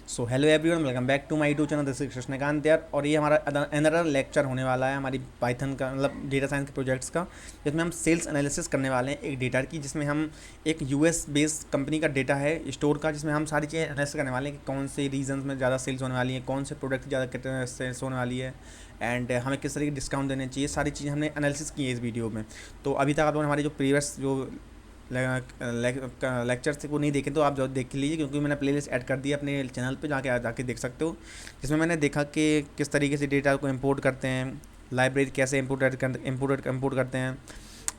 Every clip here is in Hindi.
So hello everyone, welcome back to my YouTube channel. This is Krishnakant यार। और ये हमारा अनदर लेक्चर होने वाला है हमारी पाइथन का, मतलब डेटा साइंस के प्रोजेक्ट्स का, जिसमें हम सेल्स एनालिसिस करने वाले हैं एक डेटा की, जिसमें हम एक यूएस बेस्ड कंपनी का डेटा है स्टोर का, जिसमें हम सारी चीज़ें एनालिसिस करने वाले हैं कि कौन से रीजन्स में ज़्यादा सेल्स होने वाली है, कौन से प्रोडक्ट ज़्यादा सेल्स होने वाली है, एंड हमें किस तरीके डिस्काउंट देने चाहिए। सारी चीज़ें हमने एनालिसिस की है इस वीडियो में। तो अभी तक आप लोगों ने हमारी जो प्रीवियस जो लेक्चर से को नहीं देखे तो आप जो देख लीजिए, क्योंकि मैंने प्लेलिस्ट ऐड कर दी है अपने चैनल पे, जाके देख सकते हो। जिसमें मैंने देखा कि किस तरीके से डेटा को इंपोर्ट करते हैं, लाइब्रेरी कैसे इंपोर्ट करते हैं,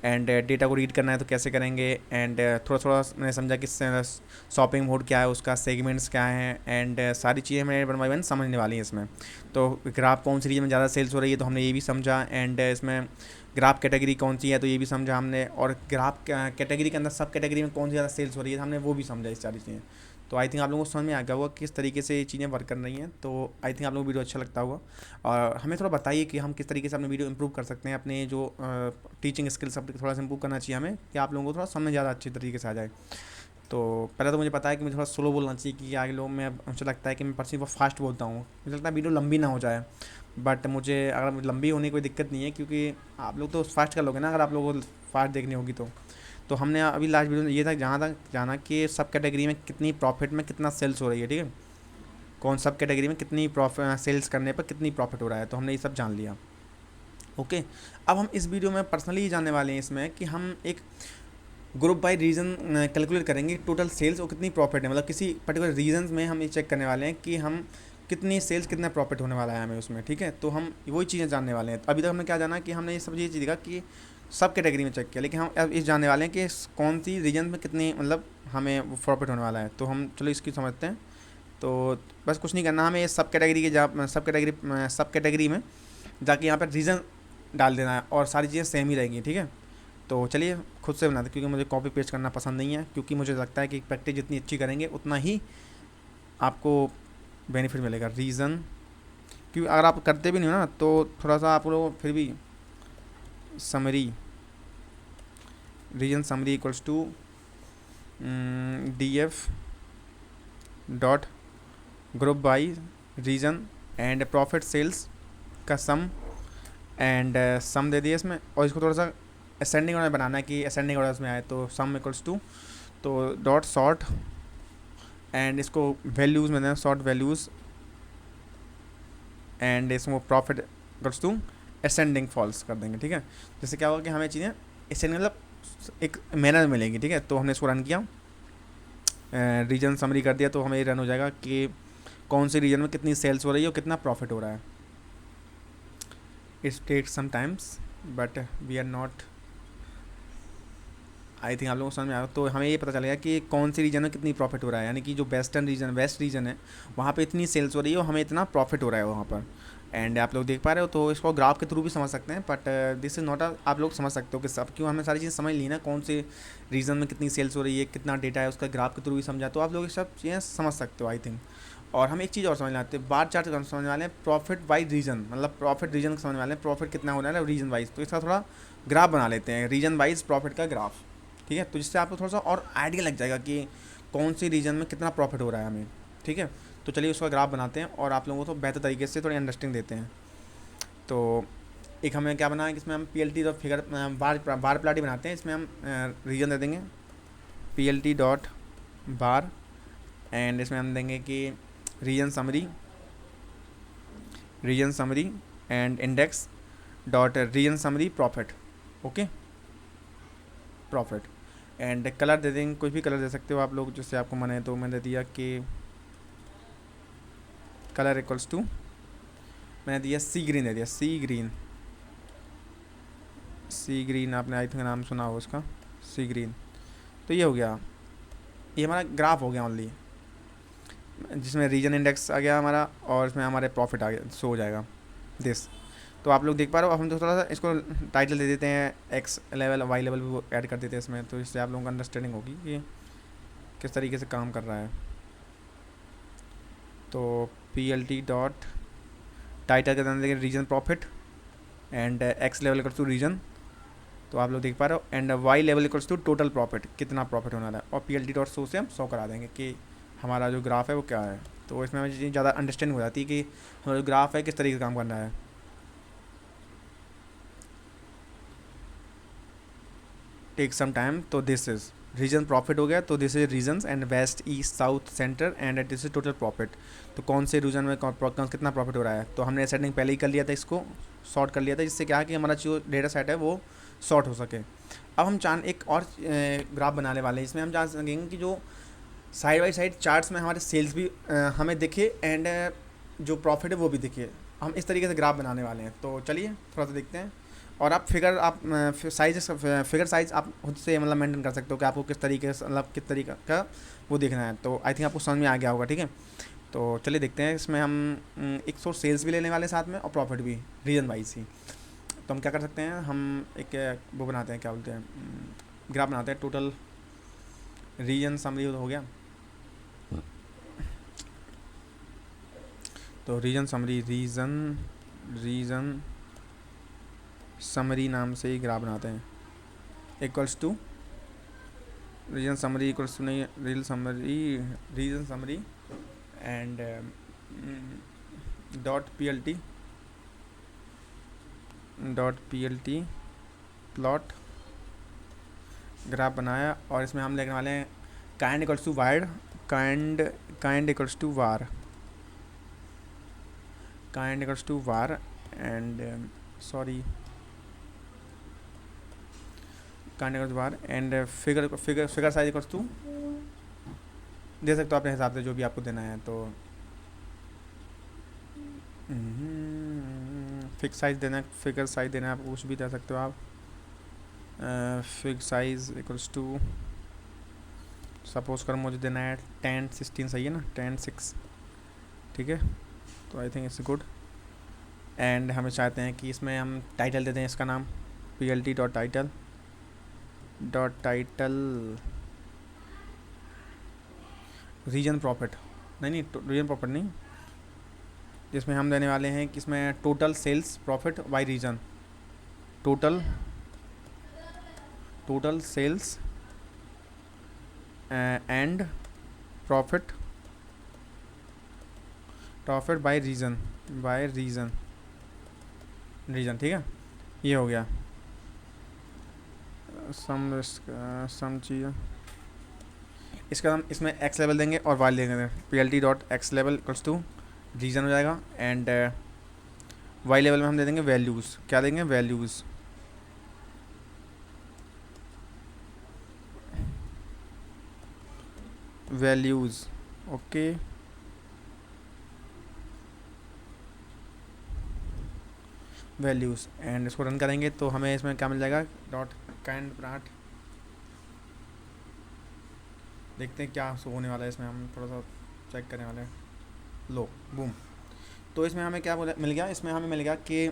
एंड डेटा को रीड करना है तो कैसे करेंगे, एंड थोड़ा थोड़ा मैंने समझा कि शॉपिंग मोड क्या है, उसका सेगमेंट्स क्या है, एंड सारी चीज़ें मैंने वन बाई वन समझने वाली हैं इसमें। तो ग्राफ कौन सी रीजन में ज़्यादा सेल्स हो रही है तो हमने ये भी समझा, एंड इसमें ग्राफ कैटेगरी कौन सी है तो ये भी समझा हमने, और ग्राफ कैटेगरी के अंदर सब कैटेगरी में कौन सी ज़्यादा सेल्स हो रही है हमने वो भी समझा, इस सारी चीज़ें। तो आई थिंक आप लोगों को समझ में आ गया होगा किस तरीके से ये चीज़ें वर्क कर रही हैं। तो आई थिंक आप लोगों को वीडियो अच्छा लगता होगा, और हमें थोड़ा बताइए कि हम किस तरीके से अपने वीडियो इंप्रूव कर सकते हैं, अपने जो टीचिंग स्किल्स अपने थोड़ा सा इंप्रूव करना चाहिए हमें, कि आप लोगों को थोड़ा समझ ज़्यादा अच्छी तरीके से आ जाए। तो पहले तो मुझे पता है कि मुझे थोड़ा स्लो बोलना चाहिए, कि आगे लोग मैं मुझे लगता है कि मैं पर्सनली बहुत फास्ट बोलता हूँ, मुझे लगता है वीडियो लंबी ना हो जाए। बट मुझे अगर लंबी होने की कोई दिक्कत नहीं है, क्योंकि आप लोग तो फास्ट कर लोगे ना, अगर आप लोगों को फास्ट देखनी होगी तो हमने अभी लास्ट वीडियो में ये था, जहाँ तक जाना कि सब कैटेगरी में कितनी प्रॉफिट में कितना सेल्स हो रही है, ठीक है, कौन सब कैटेगरी में कितनी प्रॉफिट सेल्स करने पर कितनी प्रॉफिट हो रहा है, तो हमने ये सब जान लिया। ओके। अब हम इस वीडियो में पर्सनली जानने वाले हैं इसमें कि हम एक ग्रुप बाय रीजन कैलकुलेट करेंगे टोटल सेल्स और कितनी प्रॉफिट है, मतलब किसी पर्टिकुलर रीजन में हम ये चेक करने वाले हैं कि हम कितनी सेल्स कितना प्रॉफिट होने वाला है हमें उसमें, ठीक है। तो हम वही चीज़ें जानने वाले हैं। तो अभी तक हमने क्या जाना कि हमने ये सब ये चीज़ देखा कि सब कैटेगरी में चेक किया, लेकिन हम अब इस जानने वाले हैं कि कौन सी रीजन में कितनी, मतलब हमें वो प्रॉफिट होने वाला है। तो हम चलो इसकी समझते हैं। तो बस कुछ नहीं करना, हमें सब कैटेगरी के सब कैटेगरी में जाके यहाँ पर रीज़न डाल देना है, और सारी चीज़ें सेम ही रहेंगी, ठीक है। तो चलिए खुद से बनाते, क्योंकि मुझे कॉपी पेस्ट करना पसंद नहीं है, क्योंकि मुझे लगता है कि प्रैक्टिस जितनी अच्छी करेंगे उतना ही आपको बेनिफिट मिलेगा। रीज़न, क्योंकि अगर आप करते भी नहीं हो ना तो थोड़ा सा आप लोग फिर भी summary, region summary equals to D F dot group by region and profit sales का सम, एंड सम दे दिए इसमें, और इसको थोड़ा सा असेंडिंग ऑर्डर बनाना है कि असेंडिंग ऑर्डर में आए, तो सम इक्वल्स टू, तो डॉट सॉर्ट, एंड इसको वैल्यूज़ में देना, सॉर्ट वैल्यूज़, एंड इसमें profit equals to ascending false कर देंगे, ठीक है। जैसे क्या होगा कि हमें चीज़ें असेंडिंग मतलब एक मैनर मिलेंगी, ठीक है। तो हमने इसको रन किया, रीजन समरी कर दिया, तो हमें रन हो जाएगा कि कौन से रीजन में कितनी सेल्स हो रही है और कितना प्रॉफिट हो रहा है। It's take some times but we are not, I think आप लोगों को समझ में आया। तो हमें ये पता चलेगा कि कौन सी रीजन में कितनी प्रॉफिट हो रहा है, यानी कि जो वेस्ट रीजन है वहाँ पे इतनी सेल्स हो रही है और हमें इतना प्रॉफिट हो रहा है वहाँ पर। एंड आप लोग देख पा रहे हो, तो इसको ग्राफ के थ्रू भी समझ सकते हैं, बट दिस इज़ नॉट आप लोग समझ सकते हो कि सब, क्यों हमें सारी चीज़ें समझ ली ना, कौन से रीजन में कितनी सेल्स हो रही है, कितना डेटा है, उसका ग्राफ के थ्रू भी समझा, तो आप लोग ये सब चीज़ें समझ सकते हो आई थिंक। और हम एक चीज़ और समझ आते हैं, बार चार्ट समझने वाले हैं, प्रॉफिट बाई रीजन, मतलब प्रॉफिट रीजन समझने वाले हैं, प्रॉफिट कितना हो रहा है रीजन वाइज। तो इसका थोड़ा ग्राफ बना लेते हैं, रीजन वाइज प्रॉफिट का ग्राफ, ठीक है। तो जिससे आपको थोड़ा सा और आइडिया लग जाएगा कि कौन सी रीजन में कितना प्रॉफिट हो रहा है हमें, ठीक है। तो चलिए उसका ग्राफ बनाते हैं और आप लोगों को तो बेहतर तरीके से थोड़ी अंडरस्टैंडिंग देते हैं। तो एक हमें क्या बनाना है कि इसमें हम P L T figure bar plot बनाते हैं, इसमें हम रीजन दे देंगे P L T dot bar, and इसमें हम देंगे कि region summary and index dot region summary profit, okay, profit. And colour दे देंगे, कोई भी कलर दे सकते हो आप लोग जिससे आपको मन है। तो मैंने दे दिया कि कलर इक्वल्स टू, मैंने दिया सी ग्रीन, दे दिया सी ग्रीन, आपने आई थिंक नाम सुना हो उसका, सी ग्रीन। तो ये हो गया, ये हमारा ग्राफ हो गया ओनली, जिसमें रीजन इंडेक्स आ गया हमारा और इसमें हमारे प्रॉफिट आ गया, शो हो जाएगा दिस। तो आप लोग देख पा रहे हो। अब हम तो थोड़ा सा इसको टाइटल दे देते हैं, एक्स लेवल वाई लेवल भी ऐड कर देते हैं इसमें, तो इससे आप लोगों को अंडरस्टैंडिंग होगी कि किस तरीके से काम कर रहा है। तो P L T dot title के अंदर रीजन प्रॉफिट, एंड एक्स लेवल इक्वल्स टू रीजन, तो आप लोग देख पा रहे हो, एंड वाई लेवल इक्वल्स टू टोटल प्रॉफिट, कितना प्रॉफिट होना है, और P L T dot show से हम शो करा देंगे कि हमारा जो ग्राफ है वो क्या है। तो इसमें हमें ज़्यादा अंडरस्टैंडिंग हो जाती है कि हमारा जो ग्राफ है किस तरीके से काम कर रहा है। टेक सम टाइम, तो दिस इज रीजन प्रॉफिट हो गया, तो this is regions and west east south centre and this is total profit. तो कौन से रीजन में कितना प्रॉफिट हो रहा है, तो हमने सेटिंग पहले ही कर लिया था, इसको सॉर्ट कर लिया था, जिससे क्या है कि हमारा जो डेटा सेट है वो सॉर्ट हो सके। अब हम एक और ग्राफ बनाने वाले हैं, इसमें हम जान सकेंगे कि जो साइड बाई साइड चार्ट्स में हमारे सेल्स भी हमें दिखे एंड जो प्रॉफिट है वो भी दिखे। हम इस तरीके से ग्राफ बनाने वाले हैं, तो चलिए थोड़ा सा देखते हैं। और आप फिगर साइज आप खुद से मतलब मेंटेन कर सकते हो कि आपको किस तरीके से मतलब किस तरीके का वो देखना है। तो आई थिंक आपको समझ में आ गया होगा, ठीक है। तो चलिए देखते हैं, इसमें हम एक सोर्स सेल्स भी लेने वाले साथ में और प्रॉफिट भी रीजन वाइज ही। तो हम क्या कर सकते हैं, हम एक वो बनाते हैं, क्या बोलते हैं, ग्राफ बनाते हैं। टोटल रीजन समरी हो गया, तो रीजन समरी रीजन समरी नाम से ही ग्राफ बनाते हैं। Equals to region summary equals to नहीं, region summary and dot P plot graph बनाया। और इसमें हम लिखने वाले हैं kind equals to wide, kind equals to bar, kind equals to bar and sorry kind equals bar and figure size equals to, दे सकते हो अपने हिसाब से जो भी आपको देना है। तो फिक्स साइज देना है, फिगर साइज देना है, आप कुछ भी दे सकते हो आप। Fig size equals to suppose कर मुझे देना है 10/16, सही है ना, 10/6, ठीक है। तो I think it's good. And हमें चाहते हैं कि इसमें हम टाइटल देते हैं, इसका नाम plt dot title region profit, नहीं रीजन प्रॉफिट नहीं, जिसमें हम देने वाले हैं कि इसमें total sales profit by region, total sales and profit by region, ठीक है। ये हो गया सम चीज़। इसका हम इसमें एक्स लेवल देंगे और वाई देंगे, plt डॉट एक्स लेवल इक्वल्स टू रीजन हो जाएगा एंड वाई लेवल में हम दे देंगे वैल्यूज़, क्या देंगे, वैल्यूज़ ओके। वैल्यूज़ एंड इसको रन करेंगे तो हमें इसमें क्या मिल जाएगा, डॉट काइंड ब्राट, देखते हैं क्या होने वाला है इसमें, हम थोड़ा सा चेक करने वाले हैं। लो बूम, तो इसमें हमें क्या मिल गया, इसमें हमें मिल गया कि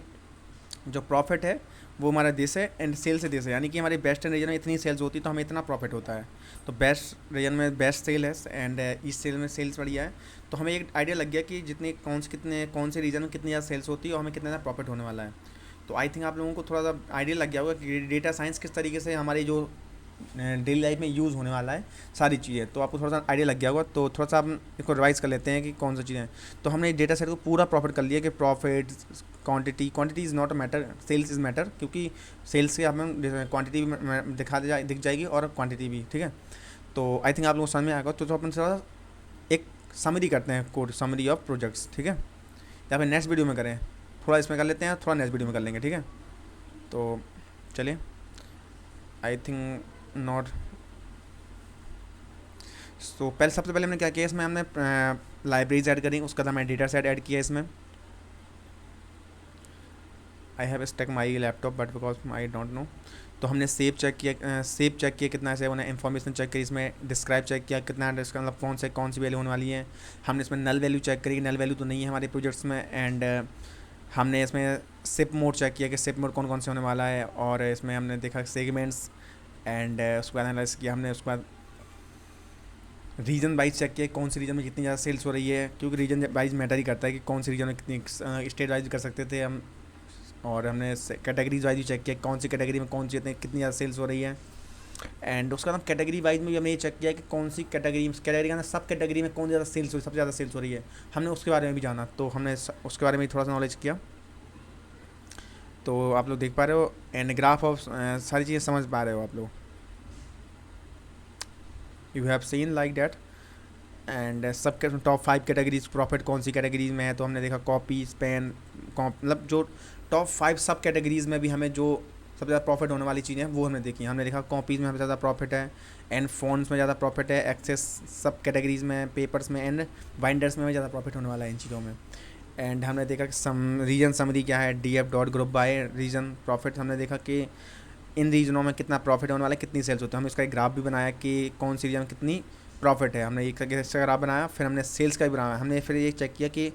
जो प्रॉफिट है वो हमारा दिस है एंड सेल से दिस है, यानी कि हमारी बेस्ट रीजन में इतनी सेल्स होती है तो हमें इतना प्रॉफिट होता है। तो बेस्ट रीजन में बेस्ट सेल है एंड इस सेल में सेल्स बढ़िया है, तो हमें एक आइडिया लग गया कि जितने कौन से रीजन में कितनी ज़्यादा सेल्स होती है और हमें कितना ज़्यादा प्रॉफिट होने वाला है। तो आई थिंक आप लोगों को थोड़ा सा आइडिया लग गया होगा कि डेटा साइंस किस तरीके से हमारी जो डेली लाइफ में यूज़ होने वाला है सारी चीज़ें, तो आपको थोड़ा सा आइडिया लग गया होगा। तो थोड़ा सा हम इसको रिवाइज कर लेते हैं कि कौन सी चीज़ें हैं। तो हमने डेटा सेट को पूरा प्रॉफिट कर लिया कि profit quantity is not a matter, sales is matter, क्योंकि सेल्स से हमें क्वांटिटी भी दिख जाएगी और क्वांटिटी भी, ठीक है। तो आई थिंक आप लोगों को समझ में आएगा। तो अपन थोड़ा एक समरी करते हैं, कोड समरी ऑफ प्रोजेक्ट्स, ठीक है, या फिर नेक्स्ट वीडियो में करें, थोड़ा इसमें कर लेते हैं, थोड़ा नेक्स्ट वीडियो में कर लेंगे, ठीक है। तो चलिए, आई थिंक नॉट, तो सबसे पहले हमने क्या किया, इसमें हमने लाइब्रेरीज ऐड करी, उसका था मैं डेटा सेट ऐड किया इसमें। I have stuck my laptop but because I don't know. तो हमने सेव चेक किया कितना सेव होना है, इन्फॉर्मेशन चेक करी, इसमें डिस्क्राइब चेक किया कितना, मतलब कौन सी वैल्यू होने वाली है। हमने इसमें नल वैल्यू चेक करी, नल वैल्यू तो नहीं है हमारे प्रोजेक्ट्स में। एंड हमने इसमें सिप मोड चेक किया कि सिप मोड कौन से होने वाला है। और इसमें हमने देखा सेगमेंट्स एंड उसके बाद एनालाइज किया हमने। उसके बाद रीजन वाइज चेक किया कौन सी रीजन में कितनी ज़्यादा सेल्स हो रही है, क्योंकि रीजन वाइज मैटर ही करता है कि कौन सी रीजन में कितनी, स्टेट वाइज कर सकते थे हम। और हमने कैटेगरीज वाइज भी चेक किया कौन सी कैटेगरी में कितनी ज़्यादा सेल्स हो रही है। एंड उसका नाम कैटेगरी वाइज में भी हमने ये चेक किया कि कौन सी कैटेगरी का ना, सब कैटेगरी में कौन ज़्यादा सेल्स हो, सबसे ज़्यादा सेल्स हो रही है, हमने उसके बारे में भी जाना, तो हमने उसके बारे में थोड़ा सा नॉलेज किया। तो आप लोग देख पा रहे हो एंड ग्राफ ऑफ सारी चीज़ें समझ पा रहे हो आप लोग, you have seen like that. And सब टॉप 5 कैटेगरीज प्रॉफिट कौन सी कैटेगरीज में है, तो हमने देखा कॉपी, स्पेन, मतलब जो टॉप 5 सब कैटेगरीज में भी हमें जो सबसे ज़्यादा प्रॉफिट होने वाली चीज़ें हैं वो हमने देखी। हमने देखा कॉपीज़ में हमें ज़्यादा प्रॉफिट है, एंड फ़ोन्स में ज़्यादा प्रॉफिट है, एक्सेस सब कैटेगरीज में, पेपर्स में एंड बाइंडर्स में ज़्यादा प्रॉफिट होने वाला है इन चीज़ों में। एंड हमने देखा कि रीजन समरी क्या है, DF dot group by region profit, हमने देखा कि इन रीजनों में कितना प्रॉफिट होने वाला है, कितनी सेल्स होती है। हमने इसका एक ग्राफ भी बनाया कि कौन सी रीजन में कितनी प्रॉफिट है, हमने एक इसका ग्राफ बनाया, फिर हमने सेल्स का भी बनाया, हमने फिर ये चेक किया कि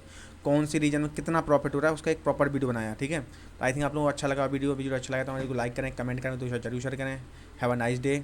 कौन सी रीजन में कितना प्रॉफिट हो रहा है, उसका एक प्रॉपर वीडियो बनाया। ठीक है, तो आई थिंक आप लोगों को अच्छा लगा वीडियो अच्छा लगा तो हमारे को लाइक करें, कमेंट करें, तो जरूर शेयर करें। Have a nice day.